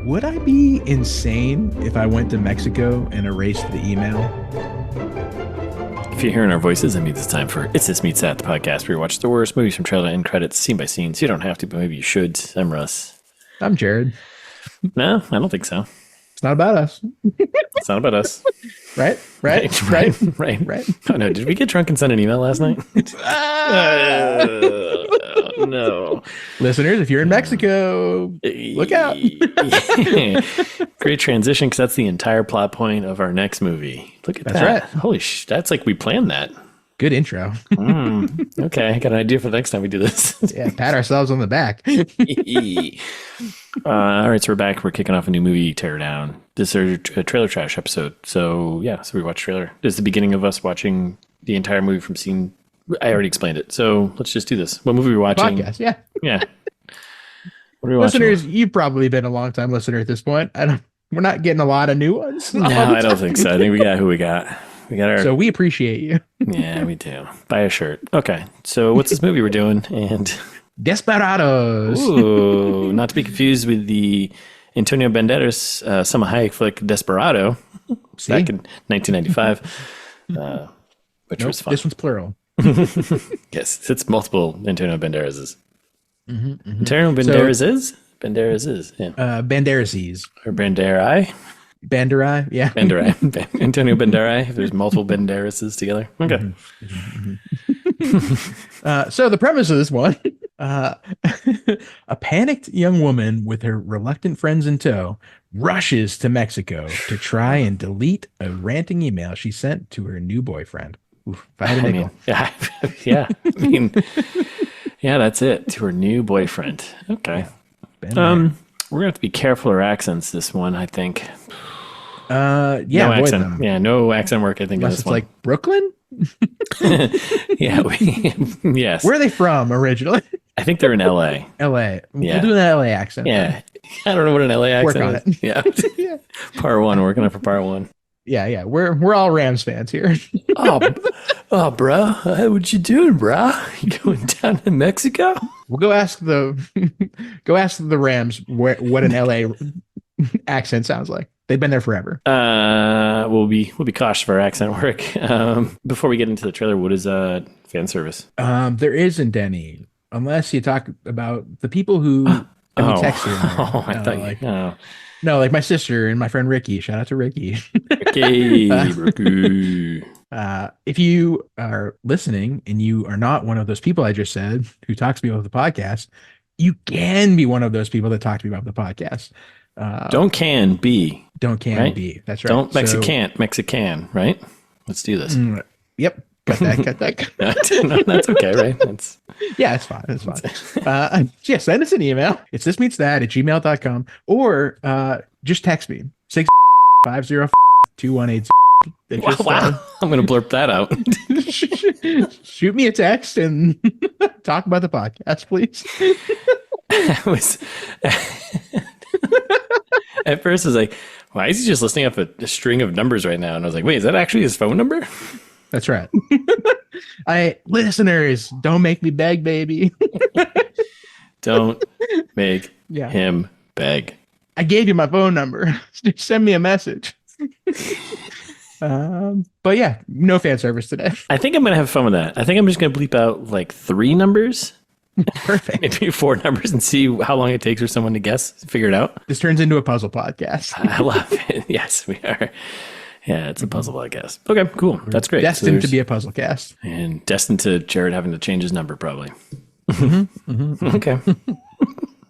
Would I be insane if I went to Mexico and erased the email? If you're hearing our voices, that means it's time for It's This Meets That, the podcast where we watch the worst movies from trailer and credits, scene by scene. So you don't have to, but maybe you should. I'm Russ. I'm Jared. No, I don't think so. It's not about us. It's not about us. Right. Oh no, did we get drunk and send an email last night? No. Listeners, if you're in Mexico, look out. Great transition, because that's the entire plot point of our next movie. Look at that. Right. Holy that's like we planned that. Good intro. Okay, I got an idea for the next time we do this. Yeah, pat ourselves on the back. All right, so we're back. We're kicking off a new movie, Tear Down. This is a trailer trash episode. So we watch trailer. This is the beginning of us watching the entire movie from scene. I already explained it. So let's just do this. What movie are we watching? Podcast, yeah. Yeah. What are we watching? Listeners, you've probably been a long time listener at this point. We're not getting a lot of new ones. No, I don't think so. I think we got who we got. We got our. So we appreciate you. Yeah, we do. Buy a shirt. Okay. So what's this movie we're doing? And Desperados. Ooh, not to be confused with the Antonio Banderas Salma Hayek flick Desperado back in 1995, which was fun. This one's plural. Yes, it's multiple Antonio Banderases. Antonio Banderas is? Banderas is, yeah. Banderases. Or Banderai? Banderai, yeah. Banderai. Antonio Banderai, if there's multiple Banderases together. Okay. So the premise of this one, a panicked young woman with her reluctant friends in tow rushes to Mexico to try and delete a ranting email she sent to her new boyfriend. Oof, if I had a nickel. Yeah, that's it. To her new boyfriend. Okay. We're going to have to be careful of our accents this one, I think. No accent. them. Yeah, no accent work, I think. Unless it's one. Like Brooklyn? Yeah. Yes. Where are they from originally? I think they're in LA. LA. Yeah. We'll do an LA accent. Yeah. I don't know what an LA accent Work on is. Yeah. Yeah. Part one. Working on for part one. Yeah. We're all Rams fans here. Oh, bro. What you doing, bro? You going down to Mexico? We'll go ask the Rams what an LA accent sounds like. They've been there forever. We'll be cautious of our accent work. Before we get into the trailer, what is fan service? There isn't any, unless you talk about the people who text you. I thought like, no, like my sister and my friend Ricky. Shout out to Ricky. Ricky. If you are listening and you are not one of those people I just said who talks to me about the podcast, you can be one of those people that talk to me about the podcast. Don't can be. Right? Be. That's right. Don't Mexican, right? Let's do this. Yep. Cut that. No, that's okay, right? It's fine. It's fine. Send us an email. It's thismeetsthat@gmail.com or just text me 650-2186. Wow. I'm going to blurb that out. Shoot me a text and talk about the podcast, please. At first I was like, why is he just listing off a string of numbers right now? And I was like, wait, is that actually his phone number? That's right. Listeners, don't make me beg, baby. Don't make him beg. I gave you my phone number. Just send me a message. But yeah, no fan service today. I think I'm going to have fun with that. I think I'm just going to bleep out like 3 numbers. Perfect. Maybe 4 numbers and see how long it takes for someone to figure it out. This turns into a puzzle podcast. I love it. Yes, we are. Yeah, it's a puzzle podcast. Okay, cool. That's great. Destined to be a puzzle cast. And destined to Jared having to change his number, probably. Okay.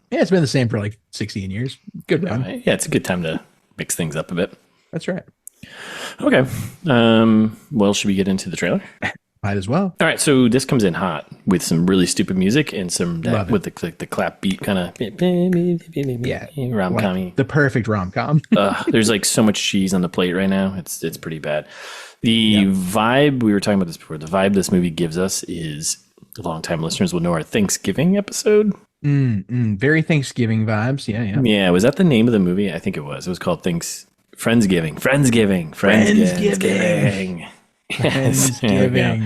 Yeah, it's been the same for like 16 years. Good run. Yeah, it's a good time to mix things up a bit. That's right. Okay. Well, should we get into the trailer? Might as well. All right, so this comes in hot with some really stupid music and some with the clap beat kind of rom-com. Like the perfect rom-com. There's like so much cheese on the plate right now. It's pretty bad. The vibe, we were talking about this before, the vibe this movie gives us is, longtime listeners will know our Thanksgiving episode. Very Thanksgiving vibes. Yeah. Yeah, was that the name of the movie? I think it was. It was called Friendsgiving. Friendsgiving. Yes, there we go.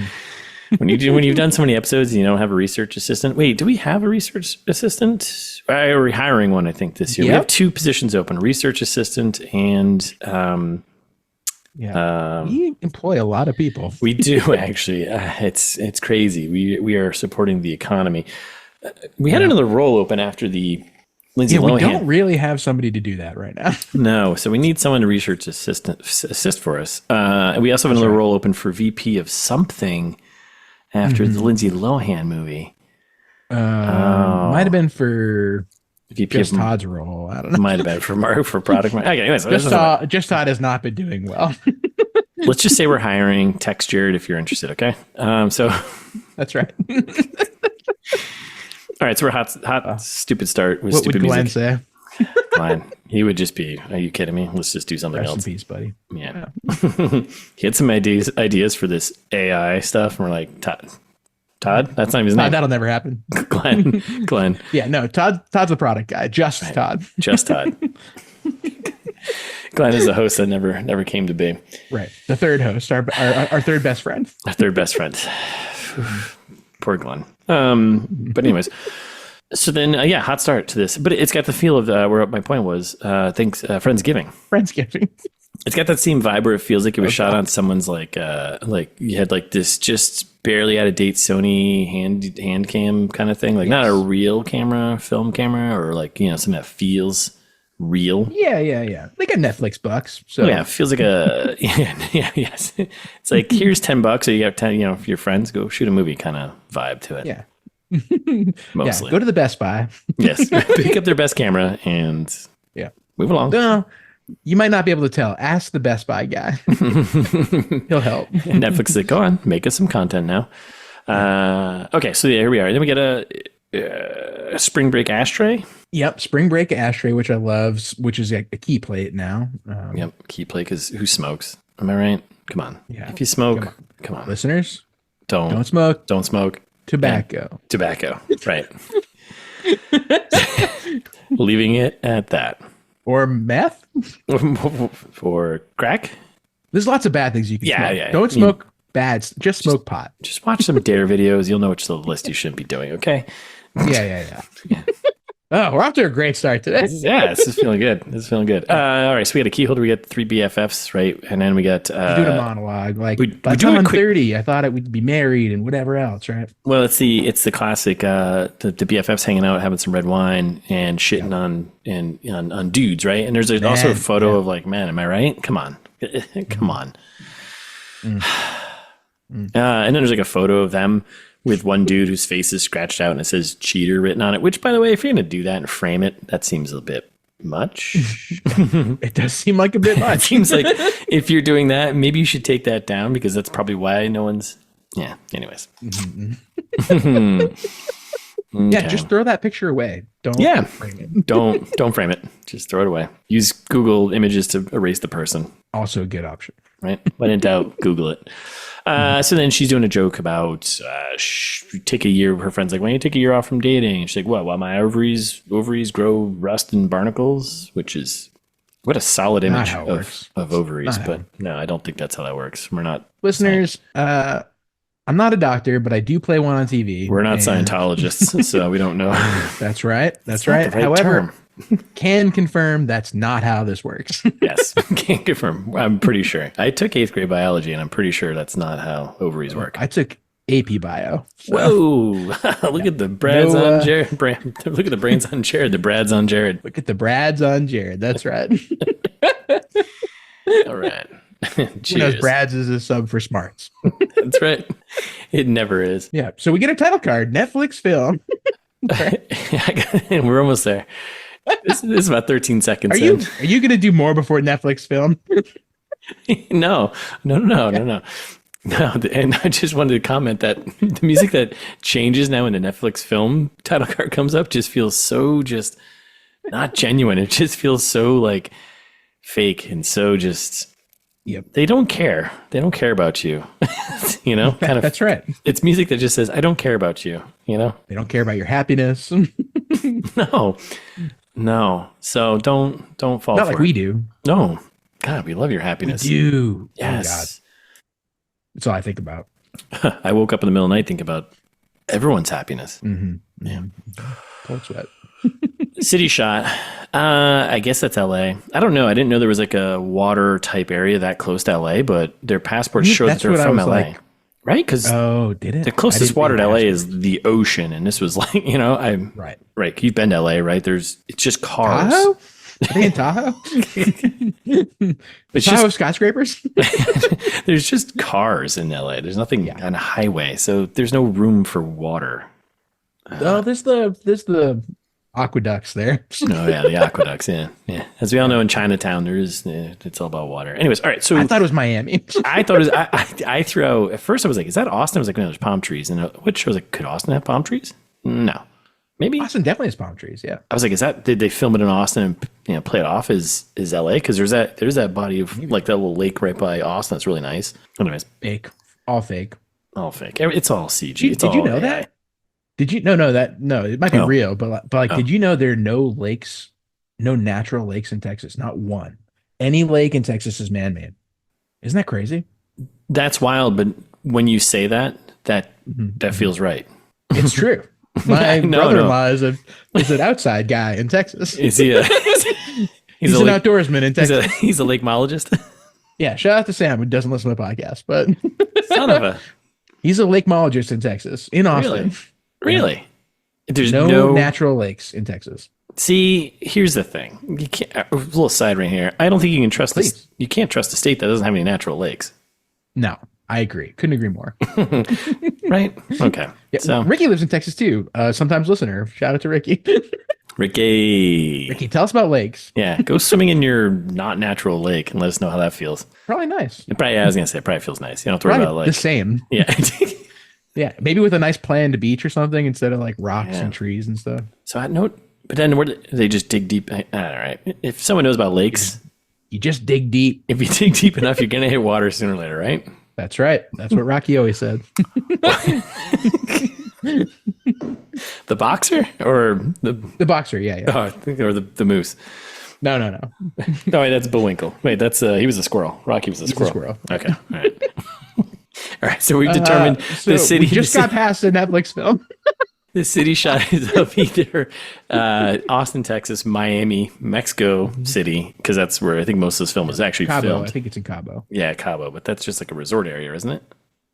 When you've done so many episodes and you don't have a research assistant. Wait, do we have a research assistant? We're hiring one, I think, this year. We have 2 positions open: research assistant and we employ a lot of people. we do actually. It's crazy. We are supporting the economy. We had another role open after the Lindsay Lohan. We don't really have somebody to do that right now. No, so we need someone to research assist for us. We also have another role open for VP of something after the Lindsay Lohan movie. Might have been for VP just of Todd's role. I don't know. Might have been for product. Okay, anyways, Just Todd has not been doing well. let's just say we're hiring. Text Jared if you're interested. Okay, so That's right. all right, so we're hot, stupid start with What stupid would Glenn music. say? Glenn, he would just be. Are you kidding me? Let's just do something Rest in else. peace, buddy. Yeah. He had some ideas for this AI stuff, and we're like, Todd? That's not even his name. That'll never happen. Glenn. Yeah, no, Todd's the product guy. Just Todd. Just Todd. Glenn is a host that never came to be. Right. The third host, our third best friend. Our third best friend. Poor Glenn. But anyways, so then, hot start to this. But it's got the feel of where my point was, Friendsgiving. Friendsgiving. It's got that same vibe where it feels like it was shot on someone's like you had like this just barely out of date Sony hand cam kind of thing, like not a real film camera, or like something that feels real. Yeah. They got Netflix bucks. So Yeah, it feels like yes. It's like here's $10, so you got 10. For your friends, go shoot a movie kind of vibe to it. Yeah. Mostly. Yeah, go to the Best Buy. Yes, pick up their best camera and move along. No, you might not be able to tell. Ask the Best Buy guy. He'll help. And Netflix is like, go on, make us some content now. Okay, so here we are. Then we get a spring break ashtray. Yep, spring break ashtray, which I love, which is a key plate now. Yep, key plate, because who smokes? Am I right? Come on. Yeah. If you smoke, come on. Listeners, Don't smoke. Don't smoke. Tobacco. Tobacco. Right. Leaving it at that. Or meth. For crack. There's lots of bad things you can smoke. Yeah. Don't smoke bad. Just smoke pot. Just watch some Dare videos. You'll know which the list you shouldn't be doing, okay? Yeah. Oh, we're off to a great start today. Yeah, this is feeling good. All right, so we got a key holder. We got 3 BFFs, right? And then we got... doing a monologue. Like, we by the do time a I'm quick- 30, I thought it would be married and whatever else, right? Well, it's the classic the BFFs hanging out, having some red wine and shitting on dudes, right? And there's also a photo of like, man, am I right? Come on. Come on. And then there's like a photo of them with one dude whose face is scratched out and it says cheater written on it, which, by the way, if you're going to do that and frame it, that seems a bit much. It does seem like a bit It much. seems like if you're doing that, maybe you should take that down, because that's probably why no one's... Yeah, anyways. Yeah, just throw that picture away. Don't frame it. Don't frame it. Just throw it away. Use Google Images to erase the person. Also a good option. Right? When in doubt, Google it. So then she's doing a joke about take a year. Her friend's like, why don't you take a year off from dating? And she's like, what? While my ovaries grow rust and barnacles? Which is what a solid image of ovaries. But no, I don't think that's how that works. We're not listeners. I'm not a doctor, but I do play one on TV. We're not Scientologists, so we don't know. That's right. That's right. However, can confirm that's not how this works. Yes, can confirm. I'm pretty sure. I took 8th grade biology, and I'm pretty sure that's not how ovaries work. I took AP Bio. So. Whoa! Look at the Brads on Jared. Look at the brains on Jared. The Brads on Jared. Look at the Brads on Jared. That's right. All right. Who knows? Brads is a sub for smarts. That's right. It never is. Yeah. So we get a title card. Netflix film. We're almost there. This is about 13 seconds. Are you going to do more before Netflix film? No. No. And I just wanted to comment that the music that changes now when the Netflix film title card comes up just feels so just not genuine. It just feels so like fake and so just. Yep. They don't care. They don't care about you. Kind of. That's right. It's music that just says, I don't care about you. They don't care about your happiness. No. So don't fall for it. Not like we do. No. God, we love your happiness. We do. Yes. Oh, God. That's all I think about. I woke up in the middle of the night thinking about everyone's happiness. Mm-hmm. Yeah. Mm-hmm. Cold sweat. City shot. I guess that's LA. I don't know. I didn't know there was like a water type area that close to LA, but their passports show that That's they're what I from was LA. like. Right? Because Oh, did it? the I closest didn't water read to LA passport. is the ocean, and this was like, I'm Right. right. You've been to LA, right? It's just cars. Tahoe? Are they in Tahoe? It's Tahoe just skyscrapers? there's just cars in LA. There's nothing on a highway, so there's no room for water. Oh, there's the aqueducts there. Oh yeah, the aqueducts. Yeah, yeah. As we all know, in Chinatown, it's all about water. Anyways, all right. So I thought it was Miami. I thought it was. I threw out at first. I was like, "Is that Austin?" I was like, "No, there's palm trees." And which I was like, "Could Austin have palm trees?" No, maybe. Austin definitely has palm trees. Yeah. I was like, "Is that? Did they film it in Austin and play it off as LA?" Because there's that body of like that little lake right by Austin. That's really nice. Anyways, Fake. All fake. all fake. It's all CG. Did you know that? Did you no it might be Oh. real, but did you know there are no lakes, no natural lakes in Texas? Not one. Any lake in Texas is man-made. Isn't that crazy? That's wild. But when you say that Mm-hmm. feels right. It's true. My No, brother-in-law is an outside guy in Texas. Is he? He's an outdoorsman in Texas. He's a lake mologist. Yeah, shout out to Sam who doesn't listen to the podcast, but Son of a. he's a lake mologist in Texas, in Austin. Really? There's No natural lakes in Texas. See, here's the thing. You can't. A little side right here. I don't think you can trust this. Please. You can't trust a state that doesn't have any natural lakes. No, I agree. Couldn't agree more. Right? Okay. Yeah, So Ricky lives in Texas too. Sometimes listener. Shout out to Ricky. Ricky. Ricky, tell us about lakes. Yeah, go swimming in your not natural lake and let us know how that feels. Probably nice. I was gonna say it probably feels nice. You don't have to worry Probably about the like same. yeah. Yeah, maybe with a nice planned beach or something instead of like rocks Yeah. and trees and stuff. So I know, but then where do they just dig deep? All right. If someone knows about lakes, You just dig deep. if you dig deep enough, you're gonna hit water sooner or later, right? That's right. That's what Rocky always said. The boxer or the The boxer, yeah. oh, I think or the moose. No. No, wait, that's Bullwinkle. Wait, that's he was a squirrel. Rocky was a squirrel. squirrel. Okay, all right. All right, so we've determined So the city. we just got past a Netflix film. the city shot is of either Austin, Texas, Miami, Mexico City, because that's where I think most of this film was actually Cabo. filmed. I think it's in Cabo. Yeah, Cabo, but that's just like a resort area, isn't it?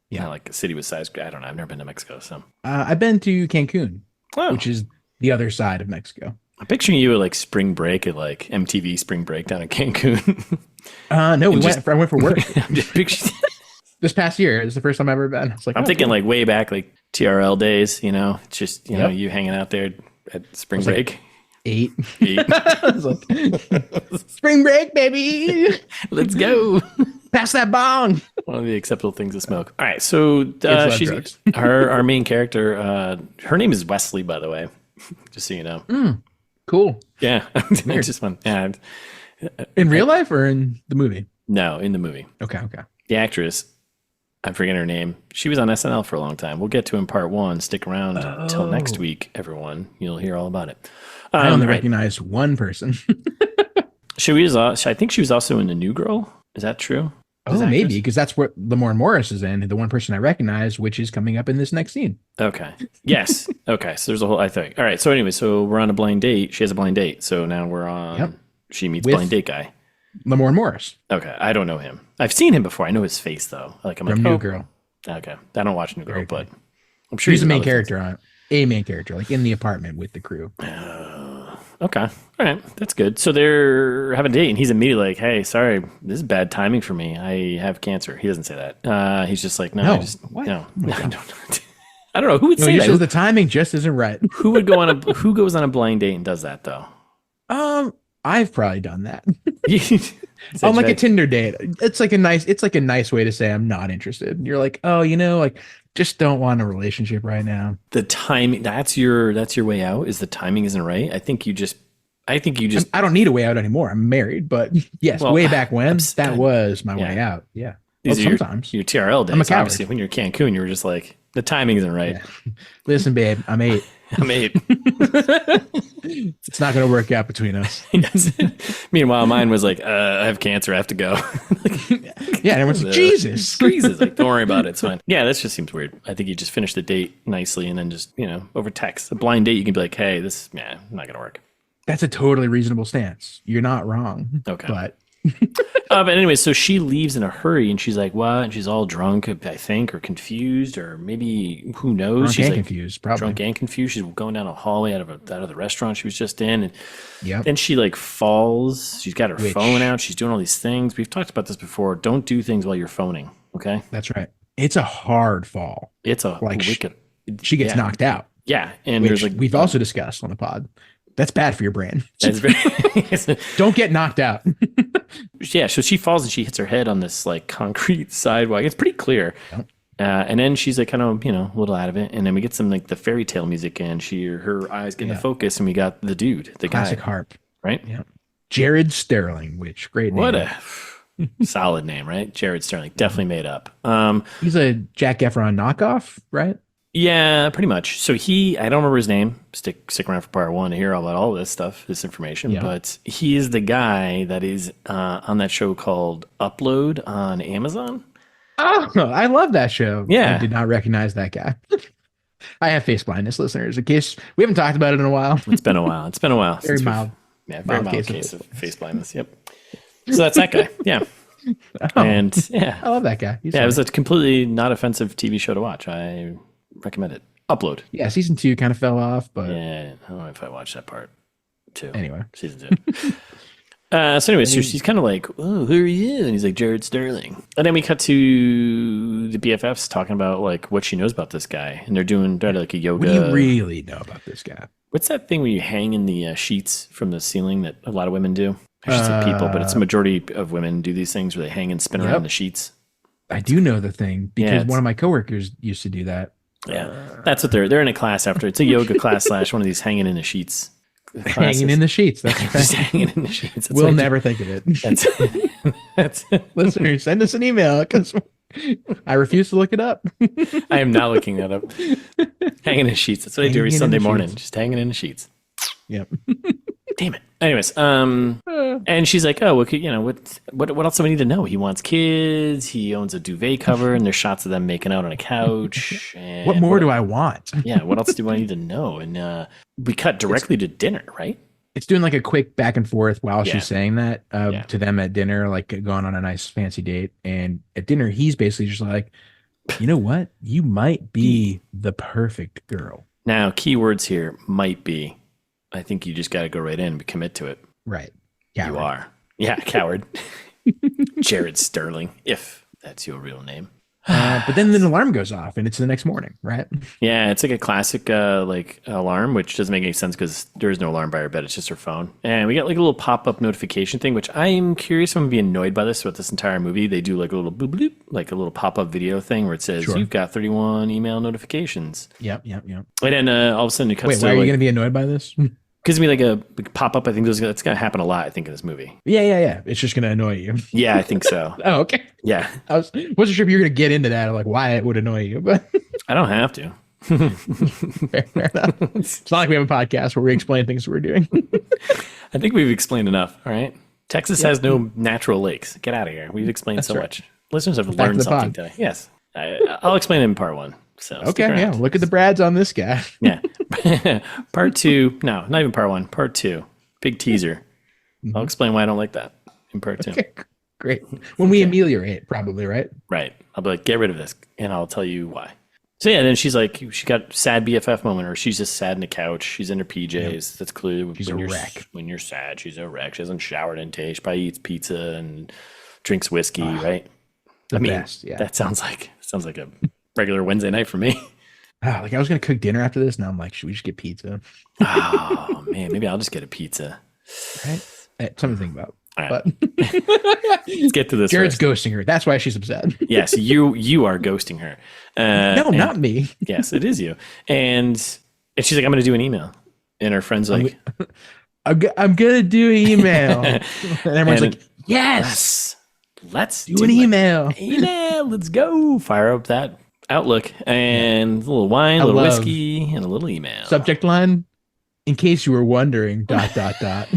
Yeah. Not like a city with size. I don't know. I've never been to Mexico, so I've been to Cancun, oh. which is the other side of Mexico. I'm picturing you at like spring break at like MTV Spring Break down in Cancun. No, I went for work I'm just picturing. this past year. It's the first time I've ever been. It's like I'm thinking like way back, like TRL days. It's just you know Yep. you hanging out there at spring break. eight. Eat. I was like, spring break, baby. Let's go. Pass that bong. One of the acceptable things to smoke. All right, so love she's drugs. our main character. Her name is Wesley, by the way, just so you know. Cool. Yeah, it's just fun. And In real life or in the movie? no, in the movie, Okay. the actress, I'm forgetting her name. She was on SNL for a long time. We'll get to in part one. Stick around until next week, everyone. You'll hear all about it. I only right. recognize one person. I think she was also in The New Girl. Is that true? This Oh, actress? maybe because that's what Lamorne Morris is in. The one person I recognize, which is coming up in this next scene. Okay. Yes. Okay. So there's a whole. I think. All right. So anyway, so we're on a blind date. She has a blind date. So now we're on. Yep. She meets With- blind date guy. Lamorne Morris Okay. I don't know him. I've seen him before. I know his face though. I'm from like, New oh, Girl. okay. I don't watch New Girl, Very but good. I'm sure He's a in main other things. character on a main character, like in the apartment with the crew. Okay. All right. That's good. So they're having a date, and he's immediately like, "Hey, sorry, this is bad timing for me. I have cancer." He doesn't say that. He's just like, "No, No. I just What? no, I don't know." I don't know who would No, say he that. says the timing just isn't right. Who would go on a who goes on a blind date and does that though? I've probably done that Is that on like a right? Tinder date. It's like a nice way to say I'm not interested. And you're like, oh, like just don't want a relationship right now. The timing. That's your way out. Is the timing isn't right? I think you just. I don't need a way out anymore. I'm married, but yes, Well, way back when I'm- that was my yeah. way out. Yeah. These Well, are sometimes your TRL days. I'm a coward. Obviously, when you're in Cancun, you were just like, The timing isn't right. Yeah. Listen, babe, I'm 8. I'm 8. It's not going to work out between us. Yes. Meanwhile, mine was like, I have cancer. I have to go. Yeah, and everyone's like, Jesus. Jesus. Like, don't worry about it. It's fine. Yeah, that just seems weird. I think you just finish the date nicely and then just, over text. A blind date, you can be like, hey, this, not going to work. That's a totally reasonable stance. You're not wrong. Okay. But but anyway, so she leaves in a hurry and she's like, what? And she's all drunk, I think, or confused, or maybe who knows? Drunk she's and like confused, probably. Drunk and confused. She's going down a hallway out of the restaurant she was just in. And Yep. then she like falls. She's got her phone out. She's doing all these things. We've talked about this before. Don't do things while you're phoning. Okay. That's right. It's a hard fall. It's a like wicked. She gets knocked out. Yeah. And Which there's like, we've also discussed on the pod. That's bad for your brain. that's very, Don't get knocked out. yeah. So she falls and she hits her head on this like concrete sidewalk. It's pretty clear. Yep. And then she's like kind of, a little out of it. And then we get some like the fairy tale music and her eyes get into focus and we got the dude, the Classic guy. harp. Right? Yeah. Jared Sterling, which great name. What a solid name, right? Jared Sterling. Definitely made up. He's a Jack Efron knockoff, right? Yeah, pretty much. So I don't remember his name. Stick around for part 1 to hear all about all this stuff, this information. Yeah. But he is the guy that is on that show called Upload on Amazon. Oh, I love that show. Yeah. I did not recognize that guy. I have face blindness, listeners. In case we haven't talked about it in a while. It's been a while. Very mild. Yeah, very mild case of face blindness. Yep. So that's that guy. Yeah. Oh, and yeah. I love that guy. It was a completely not offensive TV show to watch. I recommend it. Upload. Yeah, season 2 kind of fell off, but yeah, I don't know if I watched that part 2. Anyway. Season 2. So anyway, so she's kind of like, oh, who are you? And he's like, Jared Sterling. And then we cut to the BFFs talking about like what she knows about this guy. And they're like a yoga. What do you really know about this guy? What's that thing where you hang in the sheets from the ceiling that a lot of women do? I should say people, but it's a majority of women do these things where they hang and spin around the sheets. I do know the thing because one of my coworkers used to do that. Yeah, that's what they're in a class after. It's a yoga class / one of these hanging in the sheets. Classes. Hanging in the sheets. That's right. Just hanging in the sheets. That's we'll never think of it. That's Listeners, send us an email because I refuse to look it up. I am not looking that up. Hanging in the sheets. That's what I do every Sunday morning. Sheets. Just hanging in the sheets. Yep. Damn it. Anyways, and she's like, oh, what else do we need to know? He wants kids. He owns a duvet cover, and there's shots of them making out on a couch. And what more do I want? Yeah, what else do I need to know? And we cut directly to dinner, right? It's doing like a quick back and forth while she's saying that to them at dinner, like going on a nice fancy date. And at dinner, he's basically just like, you know what? You might be the perfect girl. Now, keywords here might be. I think you just got to go right in and commit to it. Right. Coward. You are. Yeah, coward. Jared Sterling, if that's your real name. But then an alarm goes off and it's the next morning, right? Yeah, it's like a classic alarm, which doesn't make any sense because there is no alarm by her bed. It's just her phone. And we get like a little pop-up notification thing, which I'm curious if I'm going to be annoyed by this throughout this entire movie. They do like a little boop bloop, like a little pop-up video thing where it says, you've got 31 email notifications. Yep. And then all of a sudden it cuts to... Wait, why are you going to be annoyed by this? Gives me like a pop-up. I think that's going to happen a lot, I think, in this movie. Yeah. It's just going to annoy you. Yeah, I think so. Oh, okay. Yeah. I wasn't sure if you were going to get into that or like why it would annoy you, but I don't have to. Fair enough. It's not like we have a podcast where we explain things we're doing. I think we've explained enough. All right. Texas has no natural lakes. Get out of here. We've explained so much. Listeners have learned something today. Yes. I'll explain it in part 1. So okay, yeah. Look at the Brads on this guy. Yeah. Part 2. No, not even part 1. Part 2. Big teaser. I'll explain why I don't like that in part 2. Okay, great. When we ameliorate, probably, right? Right. I'll be like, get rid of this, and I'll tell you why. So yeah, then she's like, she got sad BFF moment, or she's just sad in the couch. She's in her PJs. Yep. That's clear. She's a wreck. When you're sad, she's a wreck. She hasn't showered in day. She probably eats pizza and drinks whiskey, right? Best, yeah. That sounds like a regular Wednesday night for me. Like I was gonna cook dinner after this. Now I'm like, should we just get pizza? Oh man, maybe I'll just get a pizza. Right? Something to think about. All right. But let's get to this. Jared's ghosting her. That's why she's upset. Yes, you are ghosting her. No, not me. Yes, it is you. And she's like, I'm gonna do an email. And her friend's like, I'm gonna do an email. And everyone's like, yes. Let's do an email. Email. Let's go. Fire up that Outlook, and a little wine, a I little love whiskey, and a little email. subject line. In case you were wondering, dot, dot, dot.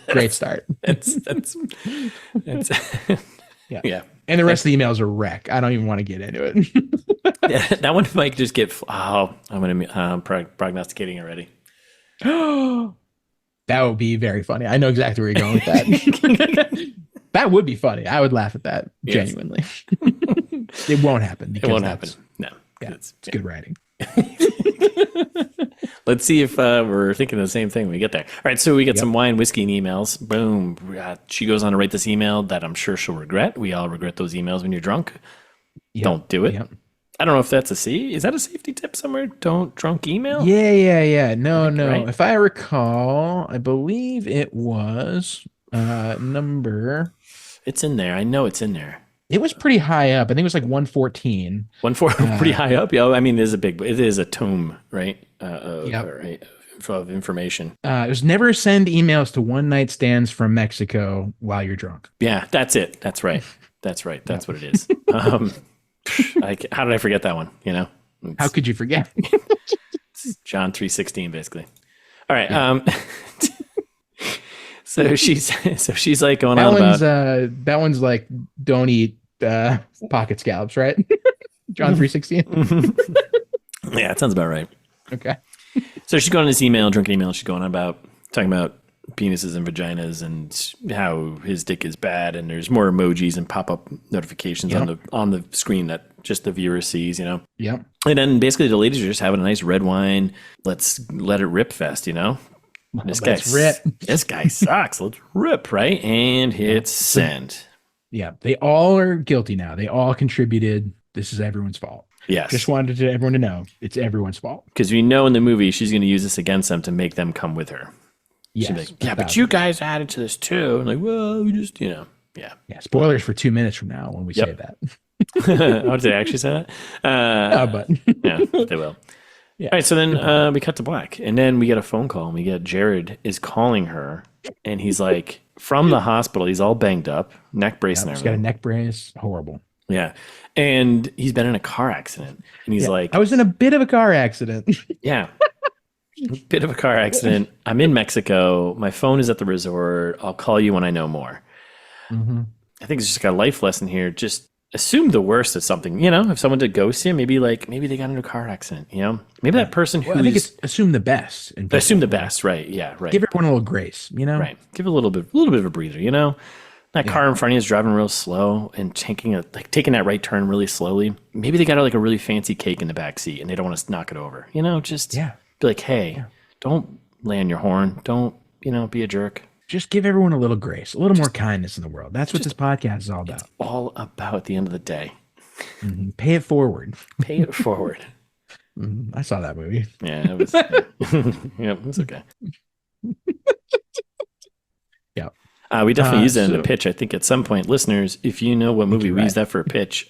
Great start. That's Yeah. yeah. And the rest of the emails are wreck. I don't even want to get into it. Yeah, that one might just get. Oh, I'm gonna prognosticating already. That would be very funny. I know exactly where you're going with that. That would be funny. I would laugh at that genuinely. It won't happen. It won't happen. No. Yeah, it's good writing. Let's see if we're thinking the same thing when we get there. All right, so we get some wine, whiskey, and emails. Boom. She goes on to write this email that I'm sure she'll regret. We all regret those emails when you're drunk. Yep. Don't do it. Yep. I don't know if that's is that a safety tip somewhere? Don't drunk email? Yeah. No. Right? If I recall, I believe it was number. It's in there. I know it's in there. It was pretty high up. I think it was like 114. Pretty high up. Yeah, I mean, it is a tome, right? Of information. It was never send emails to one night stands from Mexico while you're drunk. Yeah, that's it. That's right. That's what it is. How did I forget that one? You know, how could you forget? John 3:16, basically. All right. Yeah. So she's like going on about that one's like don't eat pocket scallops, right? John 3:16. Yeah, it sounds about right. Okay. So she's going on this email, drinking email. She's going on about talking about penises and vaginas and how his dick is bad, and there's more emojis and pop-up notifications on the screen that just the viewer sees, you know. Yep. And then basically the ladies are just having a nice red wine. Let's let it rip fest, you know. This guy sucks. Let's rip, right? And hit send. Yeah, they all are guilty now. They all contributed. This is everyone's fault. Yes. Just wanted everyone to know it's everyone's fault. Because we know in the movie she's going to use this against them to make them come with her. Yes. Like, yeah, but you guys added to this too. And like, well, we just, you know, yeah. Yeah. Spoilers for 2 minutes from now when we say that. Oh, did they actually say that? But yeah, they will. Yeah. All right, so then we cut to black, and then we get a phone call, and we get Jared is calling her, and he's like from the hospital. He's all banged up, neck brace and everything. He's got a neck brace. Horrible. Yeah, and he's been in a car accident, and he's like, I was in a bit of a car accident. Yeah, a bit of a car accident. I'm in Mexico. My phone is at the resort. I'll call you when I know more. Mm-hmm. I think it's just like a life lesson here. Just assume the worst of something, you know. If someone did ghost you, maybe they got into a car accident, you know. Maybe that person who I think it's assume the best. Assume the best, right? Yeah, right. Give everyone a little grace, you know. Right. Give a little bit of a breather, you know. That car in front of you is driving real slow and taking that right turn really slowly. Maybe they got like a really fancy cake in the back seat and they don't want to knock it over, you know. Just be like, hey, don't lay on your horn. Don't be a jerk. Just give everyone a little grace, a little more kindness in the world. That's what this podcast is all about. It's all about at the end of the day. Mm-hmm. Pay it forward. Pay it forward. I saw that movie. Yeah, it was. Yeah, it was okay. Yeah. We definitely use that in a pitch. I think at some point, listeners, if you know what movie we use that for a pitch,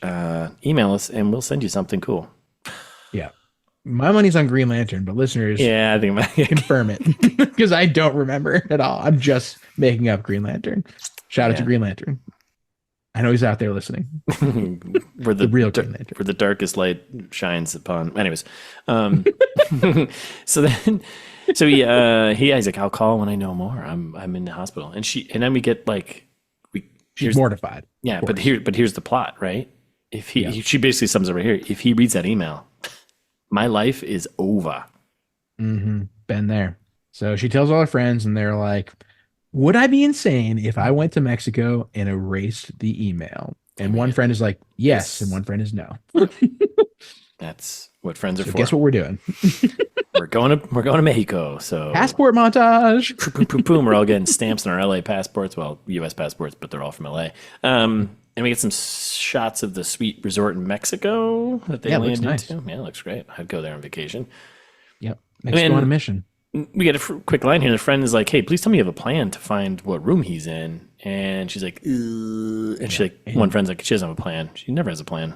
email us and we'll send you something cool. Yeah. My money's on Green Lantern, but listeners, I think confirm it because I don't remember at all. I'm just making up Green Lantern. Shout out to Green Lantern. I know he's out there listening. Where the real Green Lantern, where the darkest light shines upon. Anyways, so he's like, I'll call when I know more. I'm in the hospital, and then we get like she's mortified. Yeah, but here's the plot, right? If she basically sums it right here. If he reads that email, my life is over. Mm-hmm. Been there. So she tells all her friends, and they're like, would I be insane if I went to Mexico and erased the email? And one friend is like, yes, and one friend is no. That's what friends are for. Guess what we're doing? We're going to Mexico. So passport montage. Boom. We're all getting stamps on our LA passports. Well, US passports, but they're all from LA. And we get some shots of the sweet resort in Mexico that they landed into. Yeah, it looks great. I'd go there on vacation. Yep. Mexico on a mission. We get a quick line here. The friend is like, hey, please tell me you have a plan to find what room he's in. And she's like, and she's like, one friend's like, she doesn't have a plan. She never has a plan.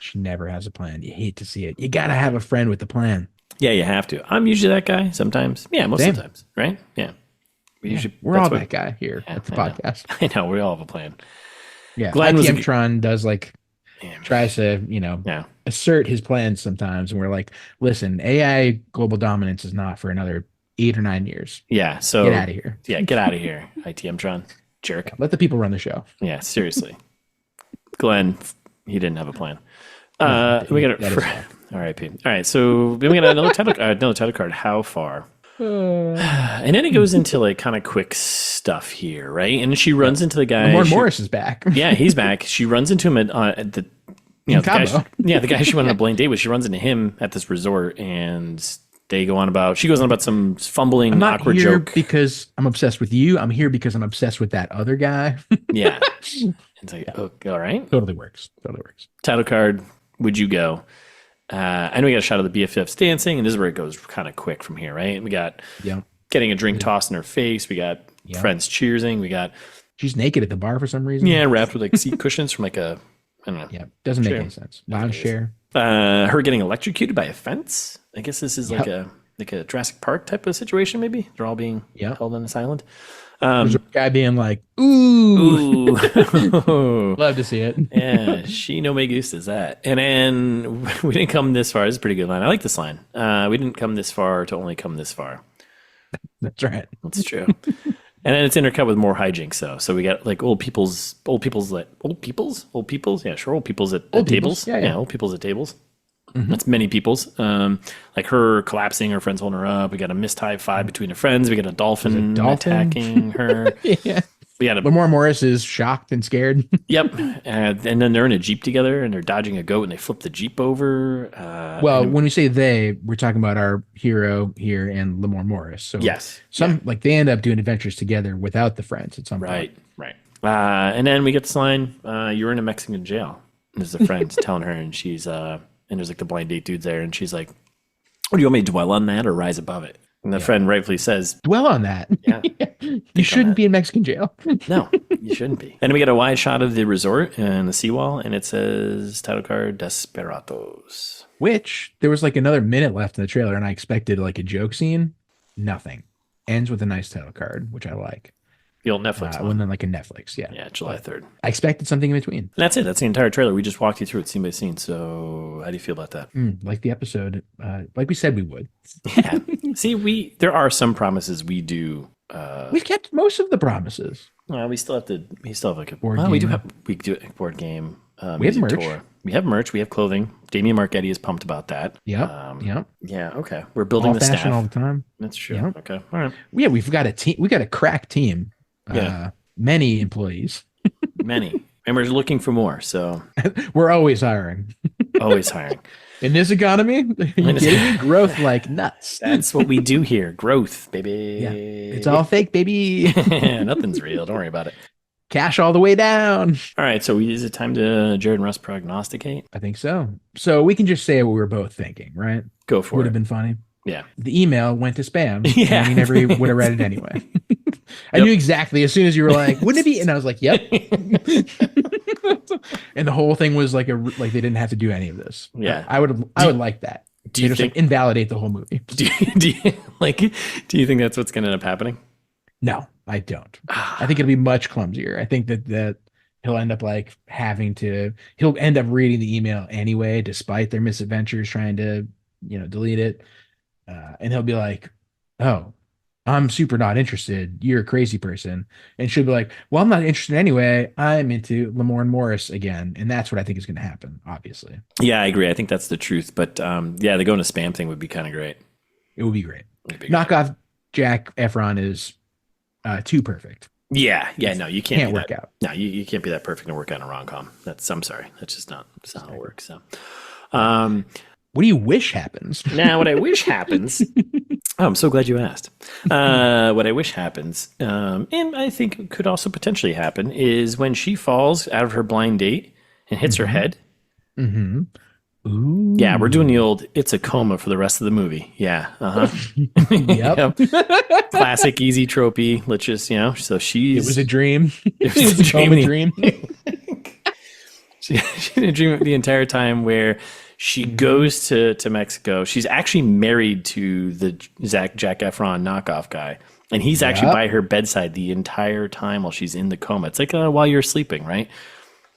She never has a plan. You hate to see it. You got to have a friend with a plan. Yeah, you have to. I'm usually that guy sometimes. Yeah, most of the times, right? Yeah. We're all that guy here at the podcast. I know. We all have a plan. Yeah. ITM Tron does like tries to, Yeah. assert his plans sometimes. And we're like, listen, AI global dominance is not for another 8 or 9 years. Yeah. Get So out of here. yeah, get out of here, ITM Tron. Jerk. Let the people run the show. Yeah, seriously. Glenn, he didn't have a plan. No, We got it. that is why. R.I.P. All right, so then we got another title card. How far? And then it goes into like kind of quick stuff here, right? And she runs into the guy. Lamorne Morris is back. Yeah, he's back. She runs into him at the, the guy. The guy she went on a blind date with. She runs into him at this resort, and they go on about. She goes on about some fumbling, I'm not awkward here joke because I'm obsessed with you. I'm here because I'm obsessed with that other guy. Yeah, it's like, oh, all right. Totally works. Title card. Would you go? I know we got a shot of the BFFs dancing, and this is where it goes kind of quick from here, right? We got getting a drink tossed in her face. We got friends cheersing. We got she's naked at the bar for some reason. Yeah, wrapped with like seat cushions from like a, I don't know. Yeah, doesn't make any sense. Lounge chair. Her getting electrocuted by a fence. I guess this is like a Jurassic Park type of situation. Maybe they're all being held on this island. There's a guy being like, ooh. Love to see it. Yeah, she no me gustas that. And then we didn't come this far. This is a pretty good line. I like this line. We didn't come this far to only come this far. That's right. That's true. And then it's intercut with more hijinks though. So we got like old people's yeah, sure, old people's at tables. Yeah, old people's at tables. Mm-hmm. That's many people's. Like her collapsing, her friends holding her up. We got a missed high five between her friends. We got a dolphin attacking her. Yeah. We got Lamorne Morris is shocked and scared. Yep. And then they're in a Jeep together and they're dodging a goat and they flip the Jeep over. When we say they, we're talking about our hero here and Lamorne Morris. So yes. Like they end up doing adventures together without the friends at some point. Right. And then we get this line, you're in a Mexican jail. And there's a friend telling her and she's and there's like the blind date dudes there and she's like, "What do you want me to dwell on that or rise above it?" And the friend rightfully says, "Dwell on that." Yeah. You shouldn't be in Mexican jail. No, you shouldn't be. And we get a wide shot of the resort and the seawall, and it says title card Desperados. Which there was like another minute left in the trailer, and I expected like a joke scene. Nothing. Ends with a nice title card, which I like. The old Netflix one. And then like a Netflix, yeah. Yeah, July 3rd. I expected something in between. And that's it. That's the entire trailer. We just walked you through it scene by scene. So how do you feel about that? Like the episode, like we said we would. Yeah. See, there are some promises we do. We've kept most of the promises. Well, we still have like a board game. We do a board game. We have merch. Tour. We have merch. We have clothing. Damian Marchetti is pumped about that. Yeah. Yeah. Okay. We're building the staff all the time. That's true. Yep. Okay. All right. Yeah, we've got a team. We got a crack team. Many employees. Many. And we're looking for more. So we're always hiring. Always hiring. In this economy, you getting growth like nuts. That's what we do here. Growth, baby. Yeah. It's all fake, baby. Nothing's real. Don't worry about it. Cash all the way down. All right. So is it time to Jared and Russ prognosticate? I think so. So we can just say what we were both thinking, right? Go for it. Would have been funny. Yeah. The email went to spam. Yeah. And we never would have read it anyway. I knew exactly as soon as you were like, wouldn't it be? And I was like, yep. And the whole thing was like they didn't have to do any of this. Yeah. I would like that. Do you just think, like invalidate the whole movie? Do you think that's what's going to end up happening? No, I don't. I think it'll be much clumsier. I think that he'll end up like he'll end up reading the email anyway, despite their misadventures trying to, delete it. And he'll be like, "Oh, I'm super not interested. You're a crazy person." And she'll be like, "Well, I'm not interested anyway. I'm into Lamorne Morris again." And that's what I think is going to happen, obviously. Yeah, I agree. I think that's the truth. But the going to spam thing would be kind of great. It would be great. Knockoff Jack Efron is too perfect. Yeah. No, you can't work out. No, you can't be that perfect and work out in a rom-com. I'm sorry. That's just not how it works. So, what do you wish happens? Now, what I wish happens. Oh, I'm so glad you asked. What I wish happens, and I think could also potentially happen, is when she falls out of her blind date and hits her head. Mm-hmm. Ooh. Yeah, we're doing the old "it's a coma" for the rest of the movie. Yeah. Yep. Classic, easy tropey. Let's just, so she's. It was a dream. It was a dream. She had a dream the entire time where she goes to Mexico. She's actually married to the Jack Efron knockoff guy. And he's actually by her bedside the entire time while she's in the coma. It's like while you're sleeping, right?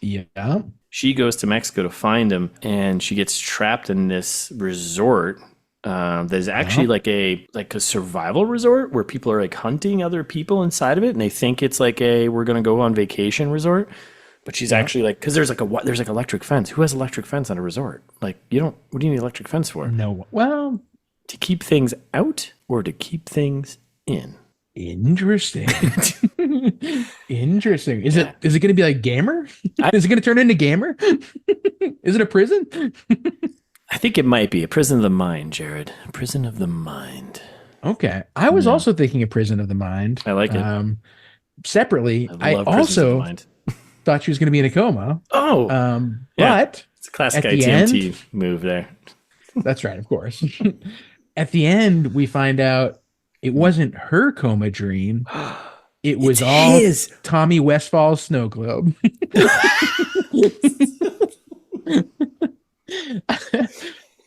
Yeah. She goes to Mexico to find him, and she gets trapped in this resort. That is actually Yeah. like a survival resort where people are like hunting other people inside of it, and they think it's like a we're gonna go on vacation resort. But she's Yeah. actually like because there's like electric fence. Who has electric fence on a resort? Like you don't. What do you need electric fence for? No. Well, To keep things out or to keep things in? interesting. Interesting. Is Yeah. it going to be like Gamer? I, Is it going to turn into Gamer? Is it a prison? I think it might be a prison of the mind, Jared. A prison of the mind. Okay. I was Yeah. also thinking a Prison of the Mind. I like it. Separately, I I love prisons of the also mind. thought she was going to be in a coma. Oh, yeah. But It's a classic at the ITMT end, move there. that's right, of course. At the end, we find out it wasn't her coma dream. It was It's all his. Tommy Westfall's snow globe.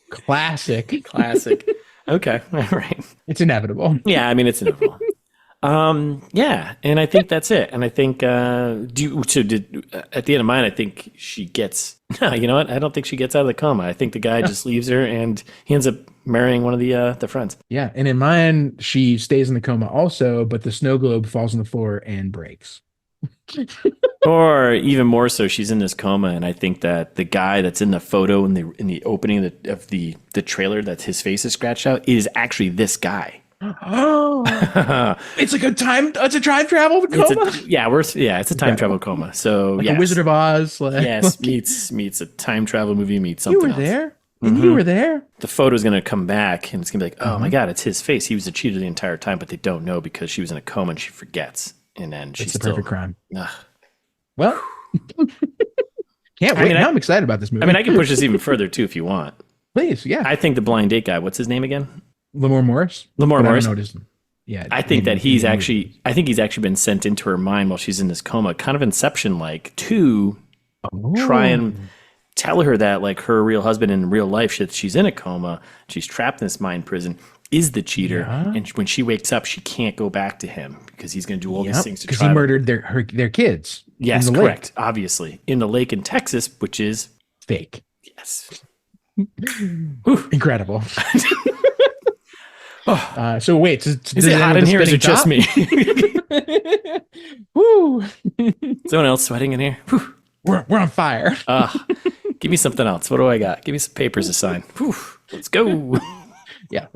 Classic. Classic. Okay. All right. It's inevitable. Yeah, I mean it's inevitable. Yeah, and I think that's it. And I think at the end of mine, I think she gets. No, you know what? I don't think she gets out of the coma. I think the guy just leaves her, and he ends up marrying one of the friends. Yeah. And in mine, she stays in the coma also, but the snow globe falls on the floor and breaks. Or even more so, she's in this coma, and I think that the guy that's in the photo in the opening of the trailer, that his face is scratched out, is actually this guy. Oh, it's like it's a time travel coma. It's a time travel coma. So Like yes. a Wizard of Oz. Like, Yes, meets a time travel movie, meets you something were else. there. And you were there. The photo's going to come back, and it's going to be like, oh my God, it's his face. He was a cheater the entire time, but they don't know because she was in a coma and she forgets. And then she's It's the still. perfect crime. Ugh. Well, can't wait. Now I'm excited about this movie. I mean, I can push this even further too if you want. Please, yeah. I think the blind date guy, what's his name again? Lamorne Morris. Lamorne But I Morris. don't know his- Yeah, I think that in he's the actually, movie. I think he's actually been sent into her mind while she's in this coma, kind of Inception like, to try and tell her that like her real husband in real life, she's in a coma, she's trapped in this mind prison, is the cheater, and when she wakes up, she can't go back to him because he's going to do all these things to because try. he murdered their kids. Yes, in the correct. lake. Obviously, in the lake in Texas, which is Fake. yes. Incredible. So wait, Is it hot in here? Or is it just me? Woo! Someone else sweating in here? Whew. We're on fire. Give me something else. What do I got? Give me some papers to sign. Whew. Let's go. Yeah,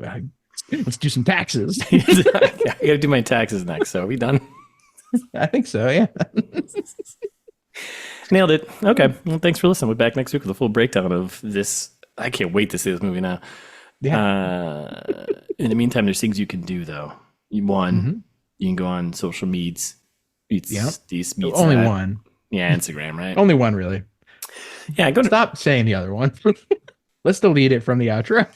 let's do some taxes. I got to do my taxes next. So are we done? I think so. Yeah. Nailed it. Okay. Well, thanks for listening. We'll be back next week with a full breakdown of this. I can't wait to see this movie now. Yeah. In the meantime, there's things you can do though. You can go on social medias. Only one. Yeah, Instagram, right? Only one, really. Yeah, go to. Stop saying the other one. Let's delete it from the outro.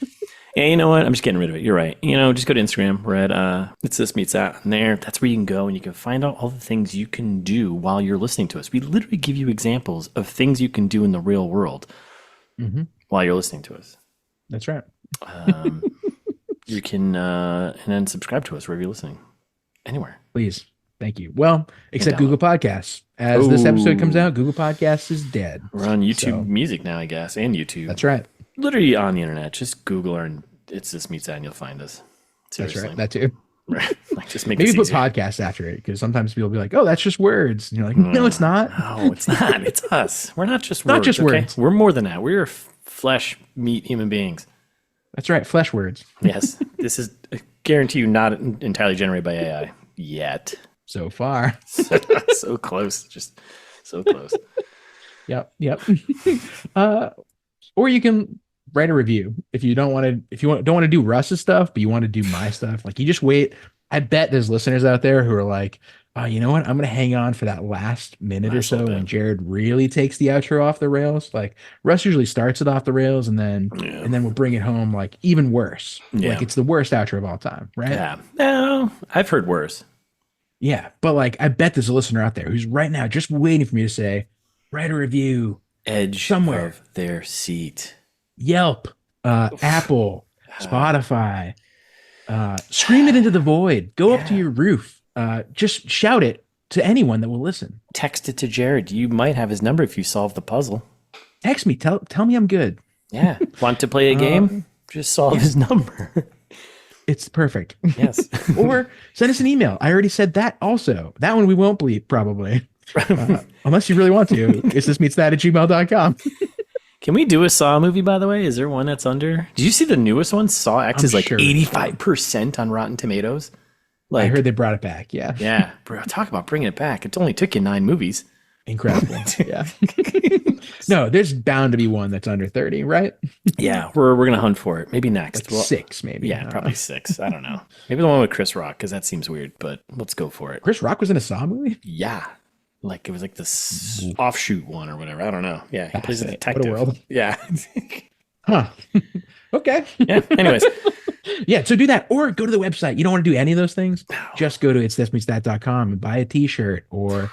Yeah, you know what? I'm just getting rid of it. You're right. Just go to Instagram. We're at It's This Meets That. And there, that's where you can go and you can find out all the things you can do while you're listening to us. We literally give you examples of things you can do in the real world while you're listening to us. That's right. You can and then subscribe to us wherever you're listening. Anywhere. Please. Thank you. Well, except download. Google Podcasts. As this episode comes out, Google Podcasts is dead. We're on YouTube So- Music now, I guess, and YouTube. That's right. Literally on the internet. Just Google our It's This Meets That and you'll find us. That's Seriously. right. That too. Right. Like, just make Maybe this put easier. podcast after it because sometimes people will be like, "Oh, that's just words," and you're like, "No, it's not." No, it's not. It's us. We're not just Not words. just okay? words. We're more than that. We're flesh, meat, human beings. That's right. Flesh words. Yes. This is, I guarantee you, not entirely generated by AI yet. So far. So close. Just so close. Yep. Or you can write a review if you don't want to. If you don't want to do Russ's stuff, but you want to do my stuff. Like you just wait. I bet there's listeners out there who are like, "Oh, you know what? I'm gonna hang on for that last minute or Last so little when bit. Jared really takes the outro off the rails." Like Russ usually starts it off the rails, and then we'll bring it home like even worse. Yeah. Like it's the worst outro of all time, right? Yeah. No, I've heard worse. Yeah, but like I bet there's a listener out there who's right now just waiting for me to say, write a review. Edge Somewhere. of their seat. Yelp, Apple, Spotify, scream it into the void. Go up to your roof. Just shout it to anyone that will listen. Text it to Jared. You might have his number if you solve the puzzle. Text me. Tell me I'm good. Yeah. Want to play a game? Just solve his number. It's perfect. Yes. Or send us an email. I already said that also. That one we won't bleep, probably. Unless you really want to. It's thismeetsthat@gmail.com. Can we do a Saw movie, by the way? Is there one that's under? Did you see the newest one? Saw X is like sure. 85% on Rotten Tomatoes. Like, I heard they brought it back. Yeah. Yeah. Bro, talk about bringing it back. It only took you 9 movies. Incredible. Yeah. No, there's bound to be one that's under 30, right? Yeah, we're gonna hunt for it. Maybe next. Like 6, maybe. Yeah, probably 6. I don't know. Maybe the one with Chris Rock, because that seems weird, but let's go for it. Chris Rock was in a Saw movie? Yeah. Like it was like this offshoot one or whatever. I don't know. Yeah, he plays a detective. What a world. Yeah. Huh. Okay. Yeah. Anyways. Yeah, so do that. Or go to the website. You don't want to do any of those things? No. Just go to itsthismeetsthat.com and buy a t-shirt or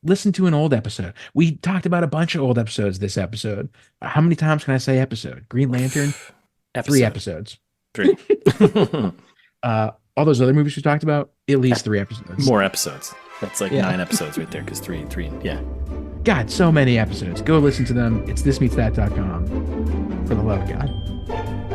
listen to an old episode. We talked about a bunch of old episodes this episode. How many times can I say episode? Green Lantern? 3 episodes. 3. All those other movies we talked about, at least 3 episodes. More episodes. That's like 9 episodes right there, because 3. Yeah. God, so many episodes. Go listen to them. It's thismeetsthat.com. For the love of God.